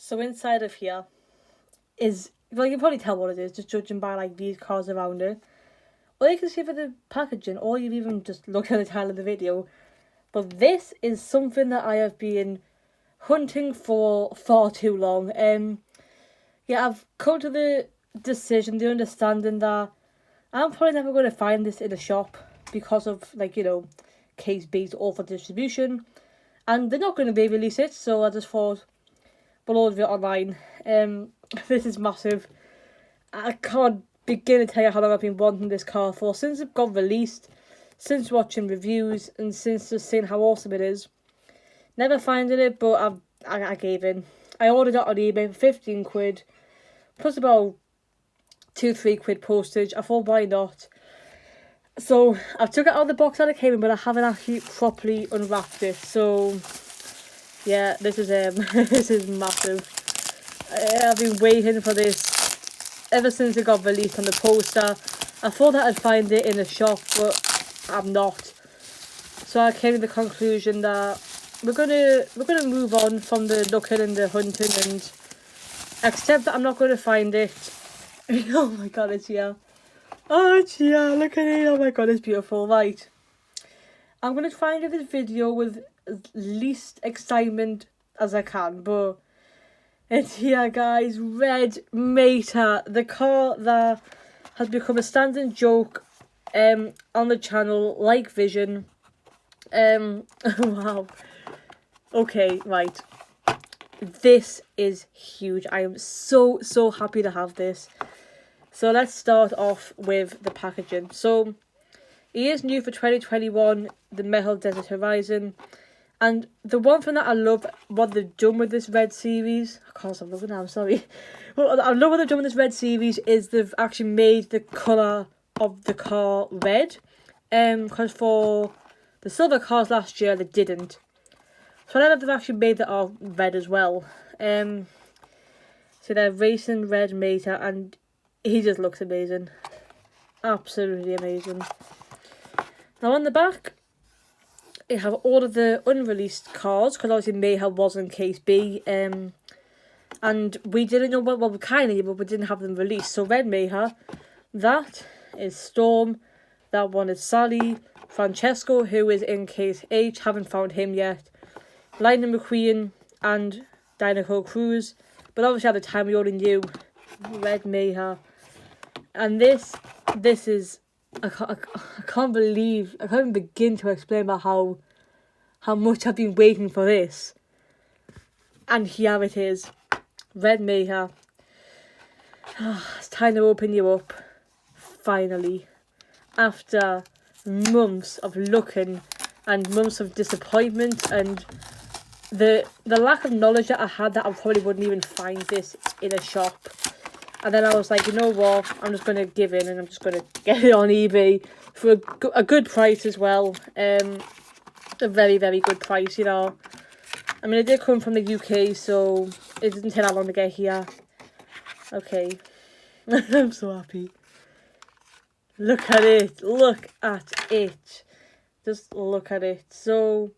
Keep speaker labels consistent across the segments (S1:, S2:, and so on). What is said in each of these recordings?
S1: So inside of here is, well, you can probably tell what it is, just judging by like these cars around it. Or you can see for the packaging, or you've even just looked at the title of the video. But this is something that I have been hunting for far too long. Yeah, I've come to the decision, the understanding that I'm probably never going to find this in a shop because of, like, Case B's awful distribution. And they're not going to re-release it, so I just thought, we'll order it online. This is massive. I can't begin to tell you how long I've been wanting this car for. Since it got released, since watching reviews, and since just seeing how awesome it is. Never finding it, but I gave in. I ordered it on eBay for 15 quid, plus about 2-3 quid postage. I thought, why not? So I've took it out of the box that it came in, but I haven't actually properly unwrapped it. So yeah, this is this is massive. I've been waiting for this ever since it got released on the poster. I thought that I'd find it in a shop, but I'm not. So I came to the conclusion that we're gonna move on from the looking and the hunting and accept that I'm not going to find it. Oh my god, it's here. Oh, it's here. Look at it. Oh my god, it's beautiful. Right. I'm going to try and give this video with as least excitement as I can, but it's here, guys. Red Meta, the car that has become a standing joke on the channel, like Vision. Wow. Okay, right. This is huge. I am so happy to have this. So let's start off with the packaging. So it is new for 2021, the Metal Desert Horizon. And the one thing that I love, what they've done with this red series, I can't stop looking now, I'm sorry. Well, I love what they've done with this red series is they've actually made the colour of the car red. Because for the silver cars last year, they didn't. So I know that they've actually made that all red as well. So they're racing Red Meta, and he just looks amazing. Absolutely amazing. Now on the back, you have all of the unreleased cars, because obviously Mayhem wasn't Case B. And we didn't know, well we kind of knew, but we didn't have them released. So Red Mayhem, that is Storm, that one is Sally, Francesco, who is in Case H, haven't found him yet. Lightning McQueen and Dinoco Cruz, but obviously at the time we already knew Red Mayhem. And this is, I can't even begin to explain about how much I've been waiting for this. And here it is, Red Mayhem. It's time to open you up, finally, after months of looking and months of disappointment and the lack of knowledge that I had that I probably wouldn't even find this in a shop. And then I was like, you know what, I'm just going to give in and I'm just going to get it on eBay for a good price as well. A very good price, I mean, it did come from the UK, so it didn't take that long to get here. Okay. I'm so happy. Look at it. Look at it. Just look at it. So,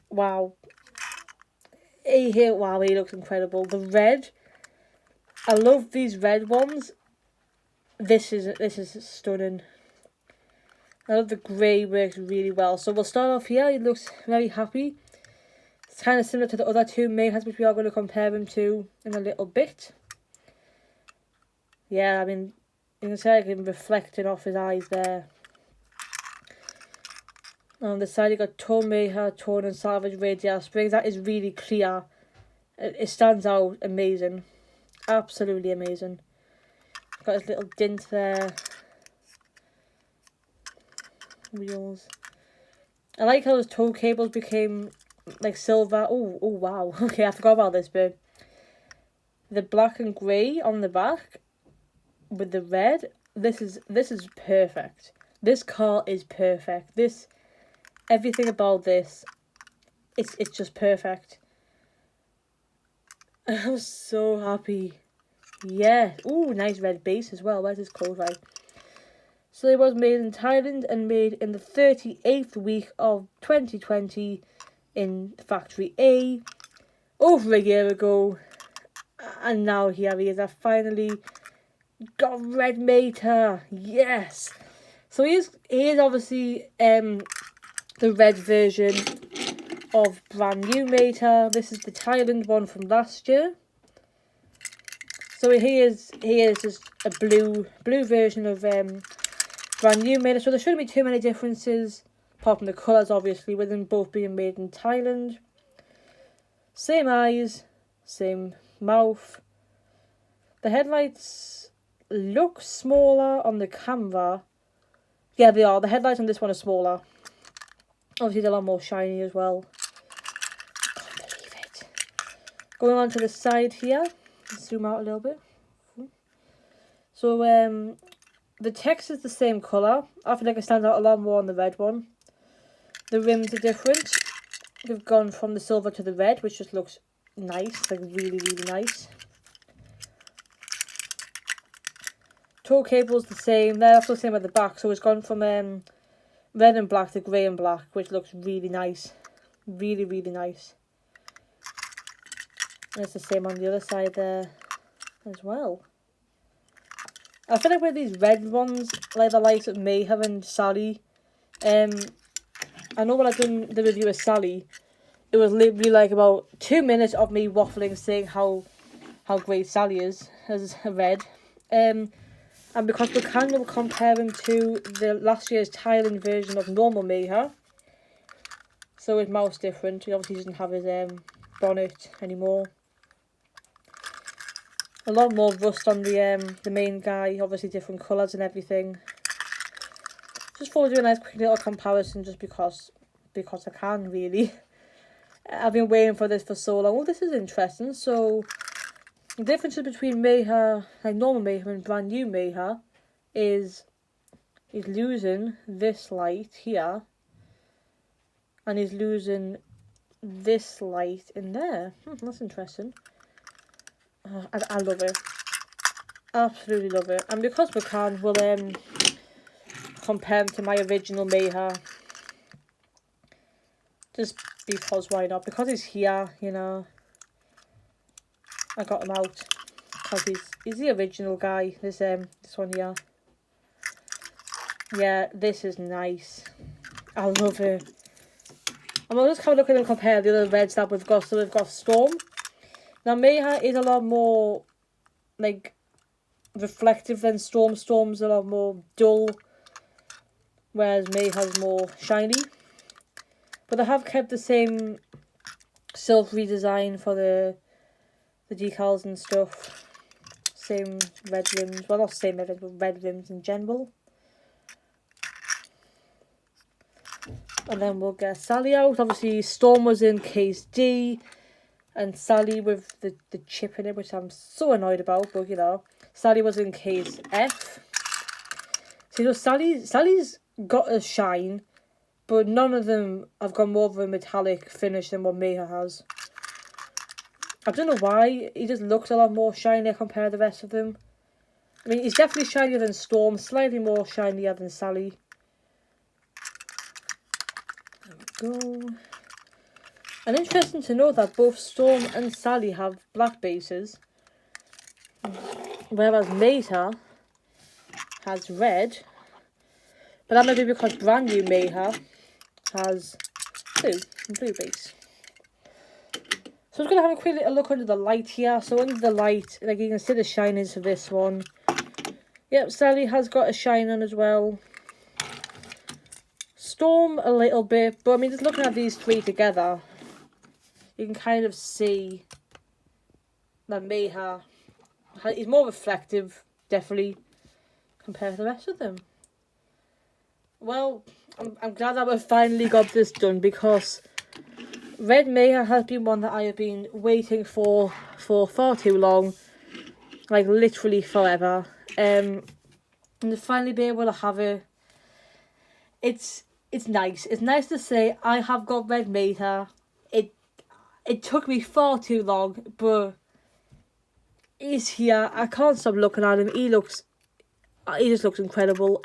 S1: wow. Wow, he looks incredible. The red, I love these red ones. This is stunning. I love the grey, works really well. So we'll start off here. He looks very happy. It's kind of similar to the other two Mayhems, which we are going to compare him to in a little bit. Yeah, I mean, you can see I can reflecting off his eyes there. On the side, you got Torn Mayhem, Torn and Salvage Radial Springs. That is really clear. It stands out amazing. Absolutely amazing. Got his little dint there. Wheels. I like how his toe cables became like silver. Oh wow. Okay, I forgot about this bit. The black and grey on the back with the red. This is perfect. This car is perfect. Everything about this, it's just perfect. I'm so happy. Yeah. Ooh, nice red base as well. Where's his code right? So it was made in Thailand and made in the 38th week of 2020 in Factory A. over a year ago, and now here he is. I finally got Red Mater. Yes. So he is obviously the red version of brand new Mater. This is the Thailand one from last year. So he is just a blue version of brand new Mater. So there shouldn't be too many differences, apart from the colours obviously, with them both being made in Thailand. Same eyes, same mouth. The headlights look smaller on the camera. Yeah, they are. The headlights on this one are smaller. Obviously, they're a lot more shiny as well. I can't believe it. Going on to the side here. Zoom out a little bit. So, the text is the same colour. I feel like it stands out a lot more on the red one. The rims are different. We've gone from the silver to the red, which just looks nice. Like, really, really nice. Tow cable's the same. They're also the same at the back. So it's gone from red and black to grey and black, which looks really nice. Really, really nice. And it's the same on the other side there as well. I feel like with these red ones, like the likes of Mayhem and Sally, I know when I've done the review of Sally, it was literally like about 2 minutes of me waffling, saying how great Sally is as a red. And because Buchan will compare him to the last year's Thailand version of normal Mayhem, so his mouth's different. He obviously doesn't have his bonnet anymore. A lot more rust on the main guy, obviously different colours and everything. Just thought I'd do a nice quick little comparison just because I can, really. I've been waiting for this for so long. Oh, this is interesting. So, the differences between Mayhem, like normal Mayhem and brand new Mayhem, is he's losing this light here, and he's losing this light in there. That's interesting. I love it. Absolutely love it. And because we can, we'll compare him to my original Mayhem. Just because, why not? Because he's here, you know. I got him out because he's the original guy. This one here. Yeah, this is nice. I love it. I'm gonna just have a look at and compare the other reds that we've got. So we've got Storm. Now Mayhem is a lot more like reflective than Storm. Storm's a lot more dull, whereas Mayhem's more shiny. But they have kept the same silvery design for the decals and stuff. Same red rims. Well, not same red rims, but red rims in general. And then we'll get Sally out. Obviously, Storm was in case D. And Sally with the chip in it, which I'm so annoyed about. But, you know, Sally was in case F. See, so Sally's got a shine. But none of them have got more of a metallic finish than what Mayhem has. I don't know why. He just looks a lot more shinier compared to the rest of them. I mean, he's definitely shinier than Storm. Slightly more shinier than Sally. There we go. And interesting to know that both Storm and Sally have black bases. Whereas Mayhem has red. But that might be because brand new Mayhem has blue base. So I'm just going to have a quick little look under the light here. So under the light, like you can see the shinings of this one. Yep, Sally has got a shine on as well. Storm a little bit, but I mean just looking at these three together, you can kind of see that Mayhem is more reflective, definitely, compared to the rest of them. Well, I'm glad that we've finally got this done, because Red Mayhem has been one that I have been waiting for far too long, like literally forever. And to finally be able to have it, it's nice. It's nice to say I have got Red Mayhem. It took me far too long, but he's here. I can't stop looking at him. He just looks incredible.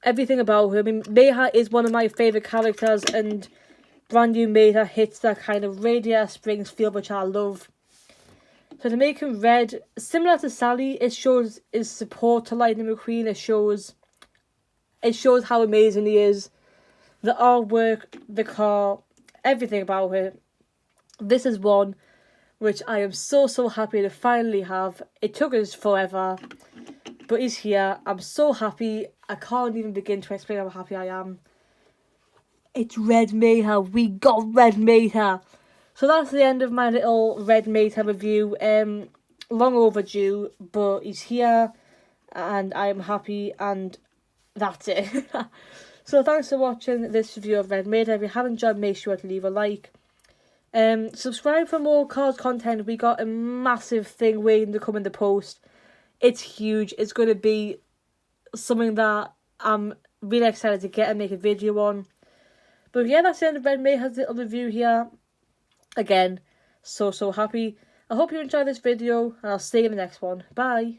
S1: Everything about him. I mean, Mayhem is one of my favourite characters, and brand new Meta hits that kind of Radiator Springs feel, which I love. So to make him red, similar to Sally, it shows his support to Lightning McQueen. It shows how amazing he is. The artwork, the car, everything about it. This is one which I am so happy to finally have. It took us forever, but he's here. I'm so happy. I can't even begin to explain how happy I am. It's Red Meta. We got Red Meta. So that's the end of my little Red Meta review. Long overdue, but he's here and I am happy, and that's it. So thanks for watching this review of Red Meta. If you have enjoyed, make sure to leave a like. Subscribe for more cars content. We got a massive thing waiting to come in the post. It's huge. It's going to be something that I'm really excited to get and make a video on. But yeah, that's the end of Red Meta's little review here. Again, so happy. I hope you enjoyed this video, and I'll see you in the next one. Bye.